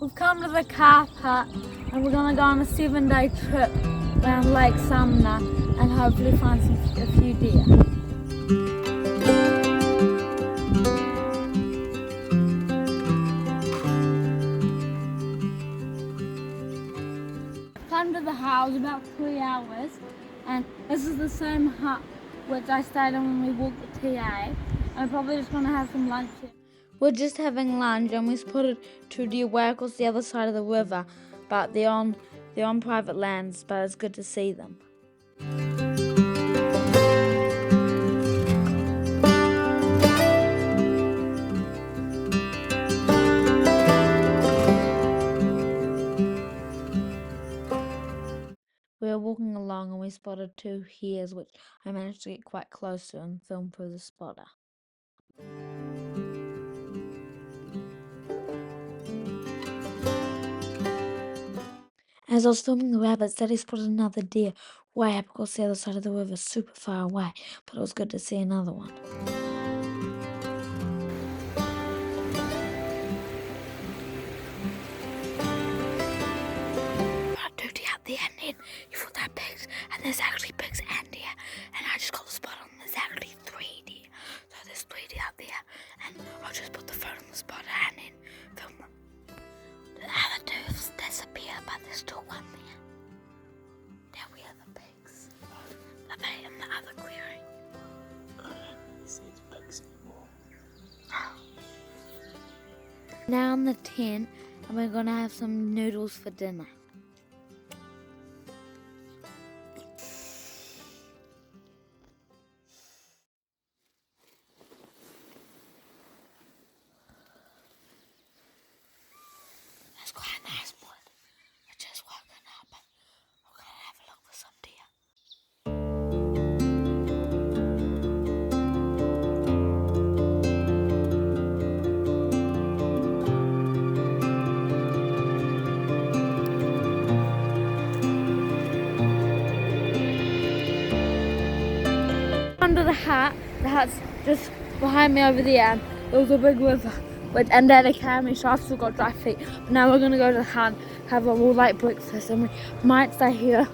we've come to the car park and we're going to go on a 7-day trip around Lake Sumner and hopefully find a few deer. Come to the house about 3 hours, and this is the same hut which I stayed in when we walked the TA. I'm probably just going to have some lunch here. We're just having lunch and we spotted 2 deer way across the other side of the river, but they're on private lands, but it's good to see them. We were walking along and we spotted 2 hares, which I managed to get quite close to and film through the spotter. As I was filming the rabbits, Daddy spotted another deer way up across the other side of the river, super far away, but it was good to see another one. Brought 2 deer up there, and then you thought they're pigs, and there's actually pigs and deer, and I just got the spot on, there's actually 3 deer. So there's 3 deer up there, and I'll just put the phone on the spotter and then film them. The other 2 have disappeared, but there's still 1 there. Now we are the pigs. Are they in the other clearing? I don't see the pigs anymore. Now in the tent, and we're gonna have some noodles for dinner. That's quite a nice wood. We're just woken up and we're gonna have a look for some deer. Under the hut's just behind me over there, and there was a big river, and Daddy carried me, so I've still got dry feet. But now we're gonna go to the hut, have a all late breakfast, and we might stay here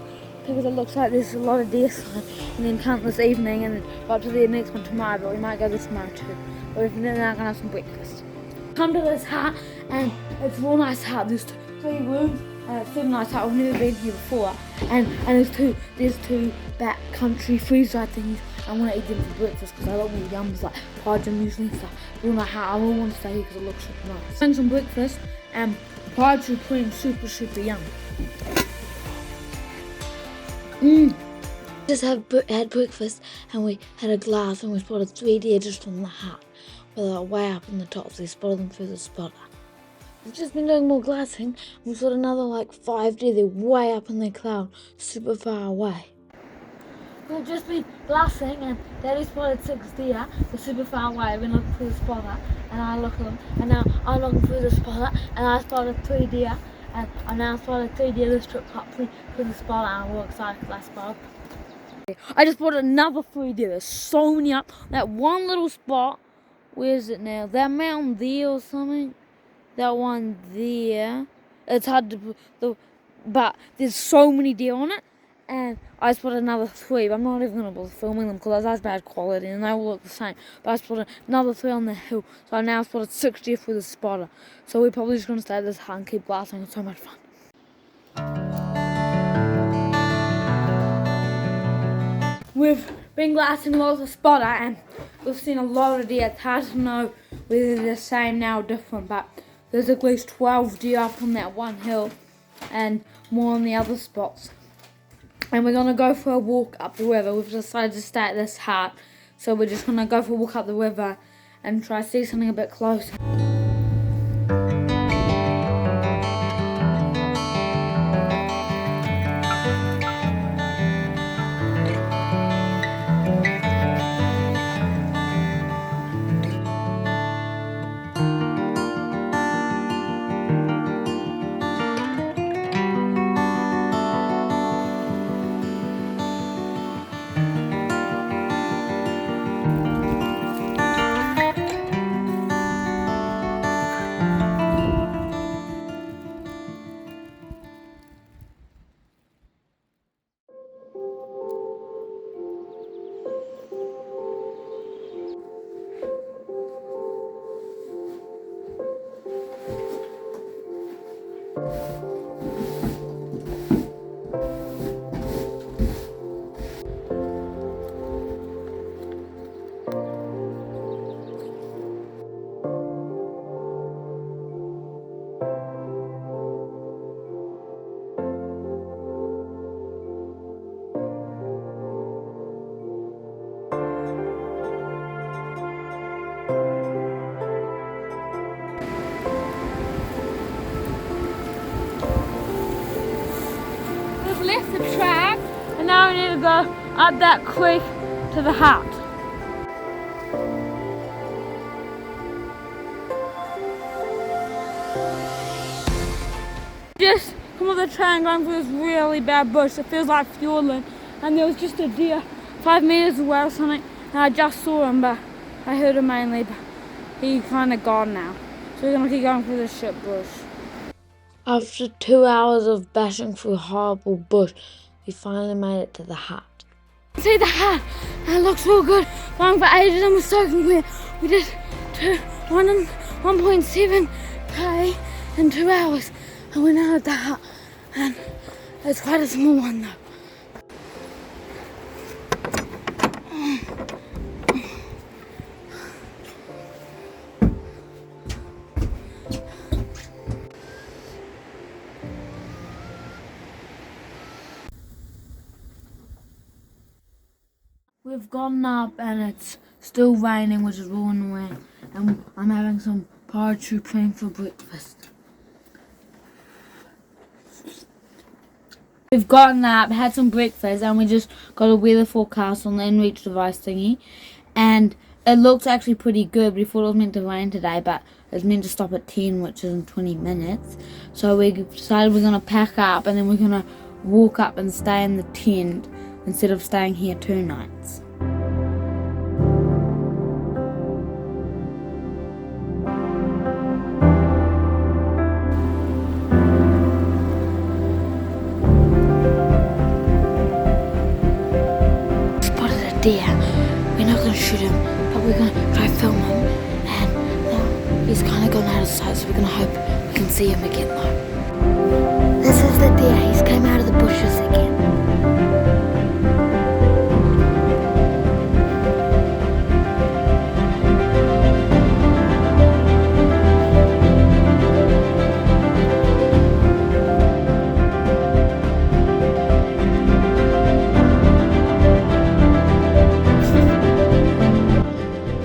because it looks like there's a lot of deer sign, and then camp this evening, and then go up to the next one tomorrow. But we might go this tomorrow too. But then we're gonna have some breakfast. Come to this hut, and it's a real nice hut. There's 3 rooms. It's a nice hut. I've never been here before, and there's two back country freeze-dried things. I want to eat them for breakfast because I love all yums like porridge and muesli and stuff. Real nice hut. I will want to stay here because it looks super nice. Having some breakfast, and porridge with cream, super yum. Just had breakfast, and we had a glass, and we spotted 3 deer just from the hut. Well, they were way up in the top, so we spotted them through the spotter. We've just been doing more glassing. We saw another like 5 deer. They're way up in the cloud, super far away. We've just been glassing, and Daddy spotted 6 deer. They're super far away. We're looking through the spotter, and I look at them. And now I'm looking through the spotter, and I spotted 3 deer. And I now spotted 3 deer this trip up through the spotter, and I'm real excited because I spotted. I just spotted another 3 deer. There's so many up. That one little spot. Where is it now? That mountain there or something? That one there. It's hard to, but there's so many deer on it, and I spotted another 3. But I'm not even gonna bother filming them because that's bad quality, and they all look the same. But I spotted another 3 on the hill, so I now spotted 6 deer through the spotter. So we're probably just gonna stay at this hut and keep glassing. It's so much fun. We've been glassing lots of spotter, and we've seen a lot of deer. It's hard to know whether they're the same now or different, but there's at least 12 deer up on that one hill and more on the other spots. And we're going to go for a walk up the river. We've decided to stay at this hut, so we're just going to go for a walk up the river and try to see something a bit closer. We've left the track and now we need to go up that creek to the hut. Just come off the train going through this really bad bush. It feels like fueling, and there was just a deer 5 meters away or something, and I just saw him, but I heard him mainly, but he kind of gone now. So we're gonna keep going through this shit bush. After 2 hours of bashing through horrible bush, we finally made it to the hut. See the hut? It looks real good. Going for ages and we're soaking wet. We did 1.7k in 2 hours, and we're now at the hut, and it's quite a small one though. We've gotten up and it's still raining, which is real annoying, and I'm having some porridge plain for breakfast. We've gotten up, had some breakfast, and we just got a weather forecast on the InReach device thingy, and it looks actually pretty good. We thought it was meant to rain today, but it's meant to stop at 10, which is in 20 minutes. So we decided we're going to pack up and then we're going to walk up and stay in the tent instead of staying here 2 nights. Spotted a deer. We're not going to shoot him, but we're going to try film him, and now he's kind of gone out of sight, so we're going to hope we can see him again though. This is the deer. He's came out of the bushes again.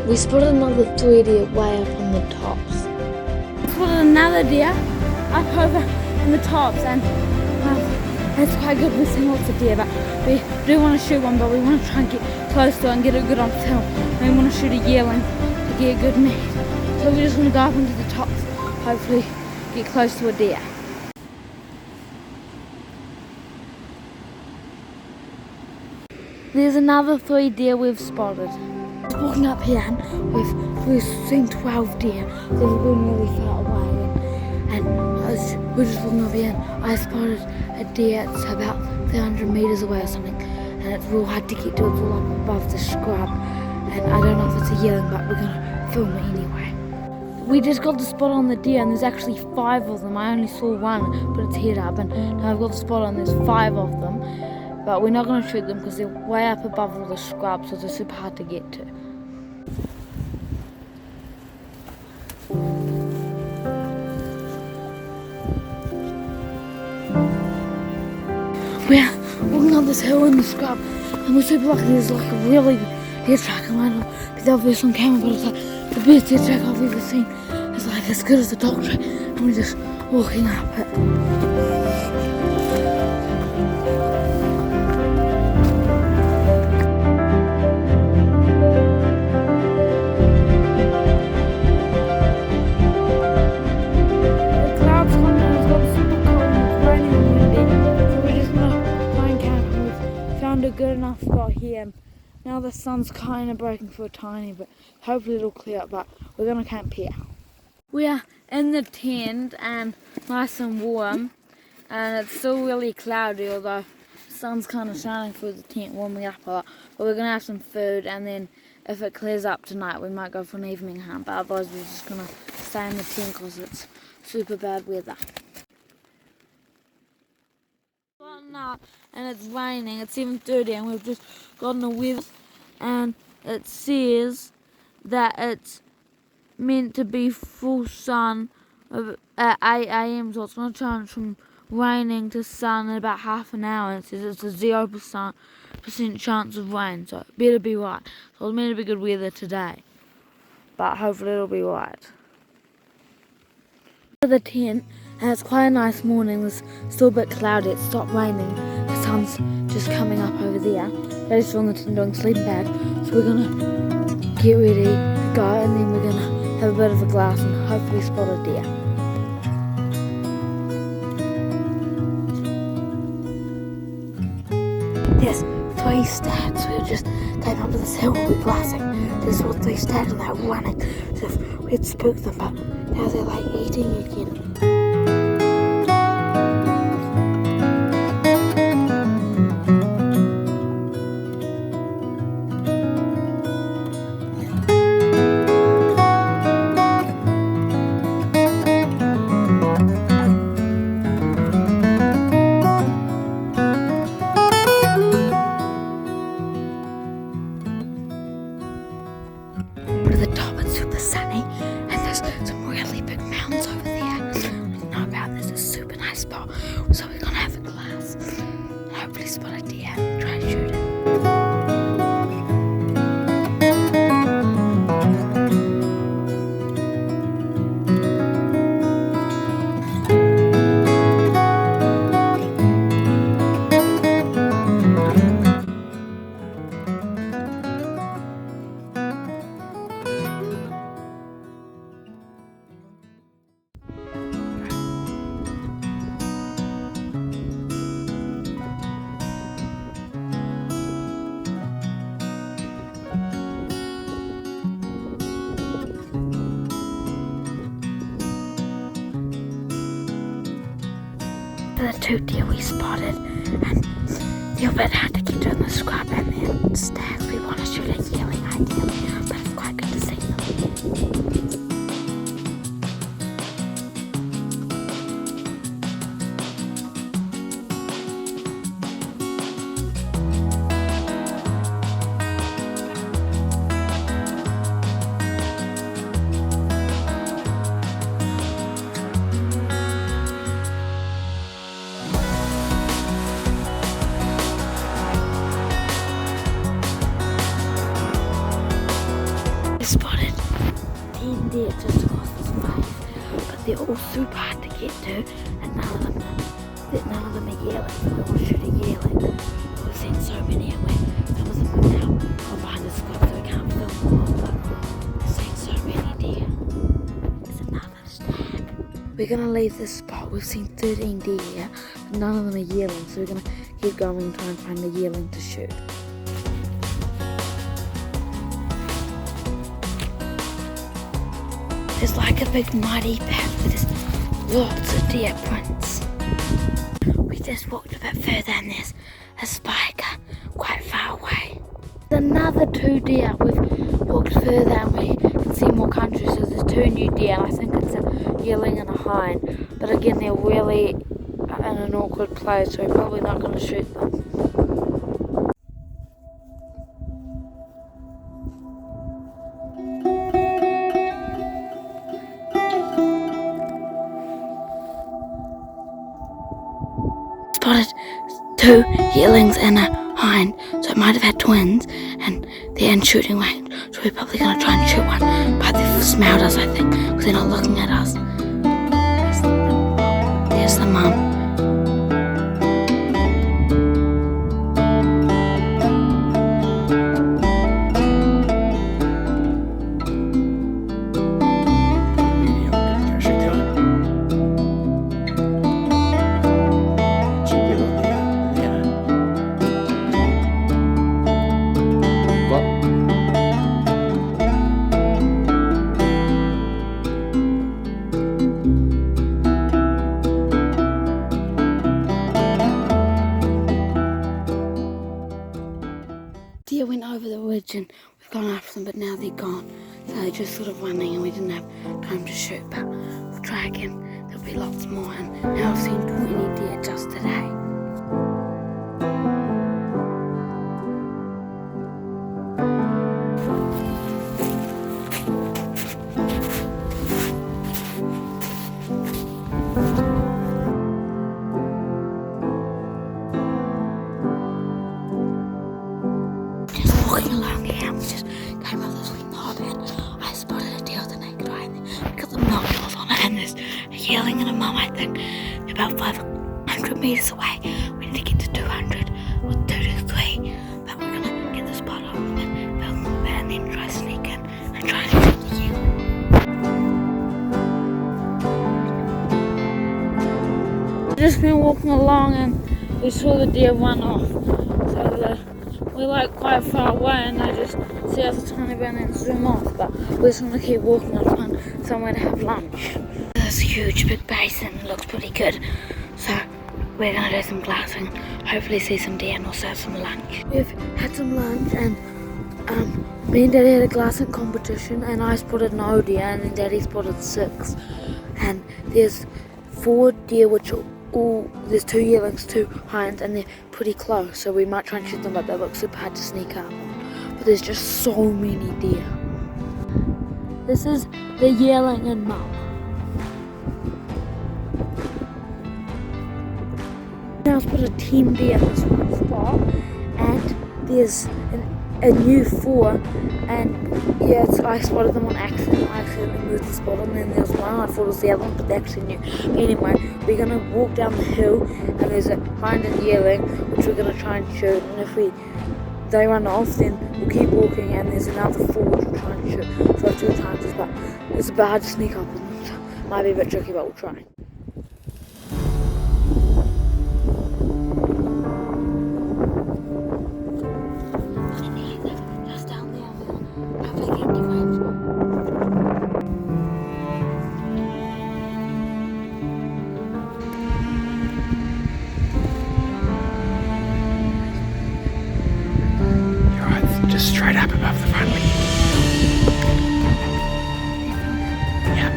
We spotted another 3 deer way up on the tops. We spotted another deer up over in the tops, and it's quite good. We've seen lots of deer, but we do want to shoot one, but we want to try and get close to it and get it good on film. And we want to shoot a yearling to get a good meat. So we just want to go up into the tops, hopefully get close to a deer. There's another 3 deer we've spotted. Walking up here, and we've seen 12 deer. They've been really far away, and we're just walking up here, and I spotted a deer. It's about 300 meters away or something, and it's real hard to get to. It's all up above the scrub, and I don't know if it's a yearling, but we're gonna film it anyway. We just got the spot on the deer, and there's actually 5 of them. I only saw one, but it's head up, and now I've got the spot on. There's 5 of them, but we're not gonna shoot them because they're way up above all the scrub, so they're super hard to get to. We're walking up this hill in the scrub, and we're super lucky. There's like a really good deer track. It might not be the obvious on camera, but it's like the best deer track I've ever seen. It's like as good as the dog track, and we're just walking up it. A good enough spot here. Now the sun's kind of breaking through a tiny bit. Hopefully it'll clear up, but we're gonna camp here. We are in the tent and nice and warm, and it's still really cloudy, although the sun's kind of shining through the tent, warming up a lot. But we're gonna have some food, and then if it clears up tonight we might go for an evening hunt, but otherwise we're just gonna stay in the tent because it's super bad weather. and it's raining. It's 7:30 and we've just gotten a weather and it says that it's meant to be full sun at 8 a.m. so it's going to change from raining to sun in about half an hour. And it says it's a 0% chance of rain, so it better be right. So it's meant to be good weather today, but hopefully it'll be right. The tent, and it's quite a nice morning. It's still a bit cloudy. It stopped raining. The sun's just coming up over there. Daddy's still in the tent doing sleeping bag, so we're gonna get ready to go, and then we're gonna have a bit of a glass and hopefully spot a deer. There's 3 stags. We just came up to this hill and we're glassing. There's 3 stags and they're running. So we'd spooked them, but now they're like eating again. To the top, it's super sunny, and there's some really big mountains over there. We know about this. It's a super nice spot, so we're gonna have a glass and hopefully spot a deer and try and shoot it. The 2 deer we spotted, and they're a bit hard to get to in the scrub, and then stags. We want to shoot a yearling ideally, but it's quite good to see them. Spotted 10 deer just across this face, but they're all super hard to get to, and none of them are yearlings. We want to shoot a yearling. We've seen so many, and some of them are now gone behind the scrub, so we can't film them all, but we've seen so many deer. There's another stag. We're gonna leave this spot. We've seen 13 deer, but none of them are yearlings, so we're gonna keep going and try and find a yearling to shoot. There's like a big muddy path where there's lots of deer prints. We just walked a bit further and there's a spiker quite far away. There's another 2 deer. We've walked further and we can see more country, so there's 2 new deer, and I think it's a yearling and a hind. But again, they're really in an awkward place, so we're probably not going to shoot them. Spotted 2 yearlings and a hind, so it might have had twins, and they're in shooting range, so we're probably going to try and shoot one, but they've smelled us, I think, because they're not looking at us. There's the mum. Deer went over the ridge and we've gone after them, but now they're gone. So they're just sort of running and we didn't have time to shoot, but we'll try again. There'll be lots more, and now I've seen 20 deer just today. about 500 meters away. We need to get to 200 or 2 to 3. But we're gonna get the spot on and build them up and then try to sneak in and try to shoot the yearling. We've just been walking along and we saw the deer run off. So we're like quite far away and they just see us a tiny bit and then zoom off. But we're just gonna keep walking and find somewhere to have lunch. This huge big basin looks pretty good. So we're gonna do some glassing, hopefully see some deer and also have some lunch. We've had some lunch and me and Daddy had a glassing competition and I spotted no deer and then Daddy spotted 6. And there's 4 deer which are there's 2 yearlings, 2 hinds, and they're pretty close, so we might try and shoot them, but they look super hard to sneak up on. But there's just so many deer. This is the yearling and mum. Now I've put a 10 deer in this one spot, and there's a new 4, and yeah, I spotted them on accident. I accidentally moved the spot, and then there's one I thought it was the other one, but they actually knew. But anyway, we're gonna walk down the hill, and there's a hind and yearling, which we're gonna try and shoot. And if they run off, then we'll keep walking, and there's another 4 which we'll try and shoot. So 2 times, but it's a bit hard to sneak up on them. So might be a bit tricky, but we'll try. Just straight up above the front wing. Yeah.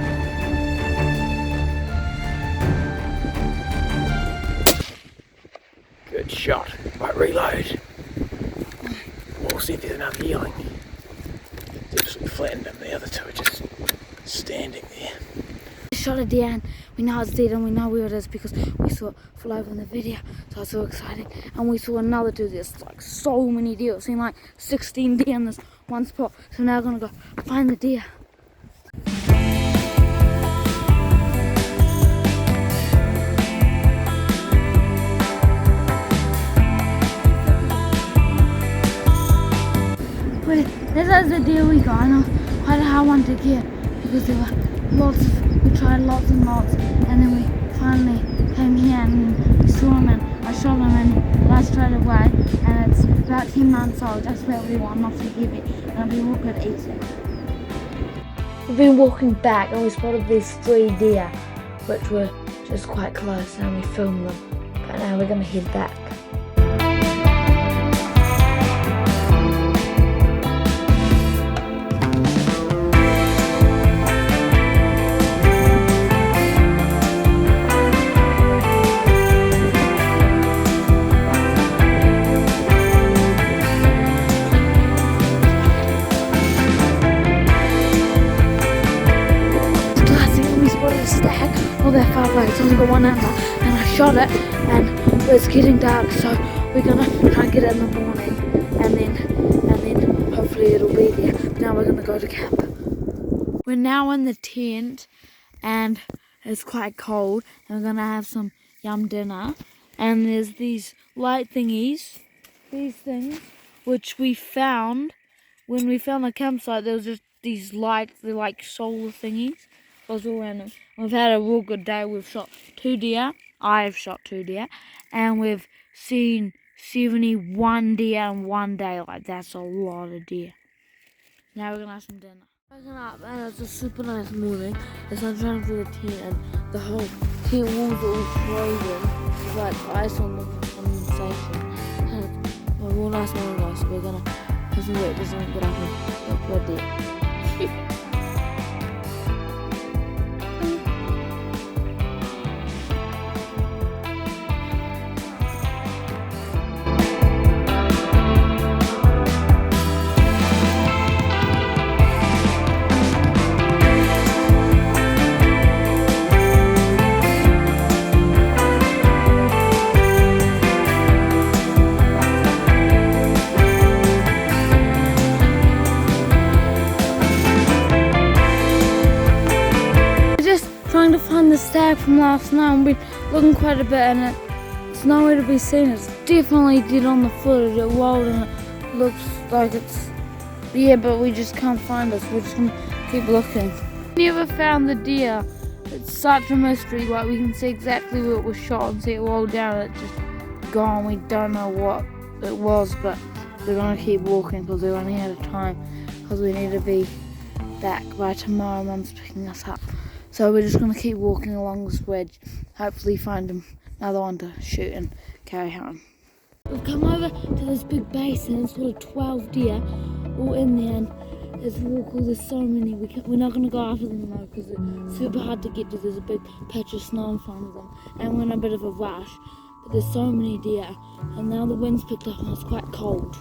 Good shot. Right, reload. We'll see if there's another yearling. It's absolutely flattened them. The other 2 are just standing there. We shot a deer and we know it's dead and we know where it is because we saw it fly over in the video, so it's so exciting. And we saw another do this, like so many deer. We've seen like 16 deer in this one spot, so now we're gonna go find the deer. Wait, this is the deer we got. I know quite a hard one to get because there were lots of, we tried lots and lots, and then we finally came here and we saw him and I shot him and I straight away, and it's about 10 months old, just about we want, not too heavy, and I'll be walking easy. We've been walking back and we spotted these 3 deer, which were just quite close, and we filmed them. But now we're going to head back. Not that far away, it's only got 1 antler, and I shot it, and it's getting dark, so we're gonna try and get it in the morning, and then hopefully it'll be there. Now we're gonna go to camp. We're now in the tent, and it's quite cold, and we're gonna have some yum dinner, and there's these light thingies, these things, which we found when we found the campsite. There was just these lights, they're like solar thingies. It was all random. We've had a real good day. We've shot 2 deer. I've shot 2 deer. And we've seen 71 deer in 1 day. Like, that's a lot of deer. Now we're going to have some dinner. Waking up and it's a super nice morning. The sun's shining through the tent and the whole tent walls are all frozen. There's like ice on the condensation. And it's a real nice morning though, so we're going to have some breakfast and get up and look for a deer. Trying to find the stag from last night, and we've been looking quite a bit, and it's nowhere to be seen. It's definitely dead on the footage. It rolled and it looks like it's, yeah, but we just can't find it. So we're just gonna keep looking. Never found the deer. It's such a mystery. Like, we can see exactly where it was shot and see it roll down. It's just gone. We don't know what it was, but we're gonna keep walking because we're running out of time. Because we need to be back by tomorrow. Mum's picking us up. So we're just gonna keep walking along this ridge. Hopefully find another one to shoot and carry home. We've come over to this big basin. It's sort of 12 deer all in there, and as we walk, there's so many. We're not going to go after them though because it's super hard to get to. There's a big patch of snow in front of them, and we're in a bit of a rush. But there's so many deer, and now the wind's picked up and it's quite cold.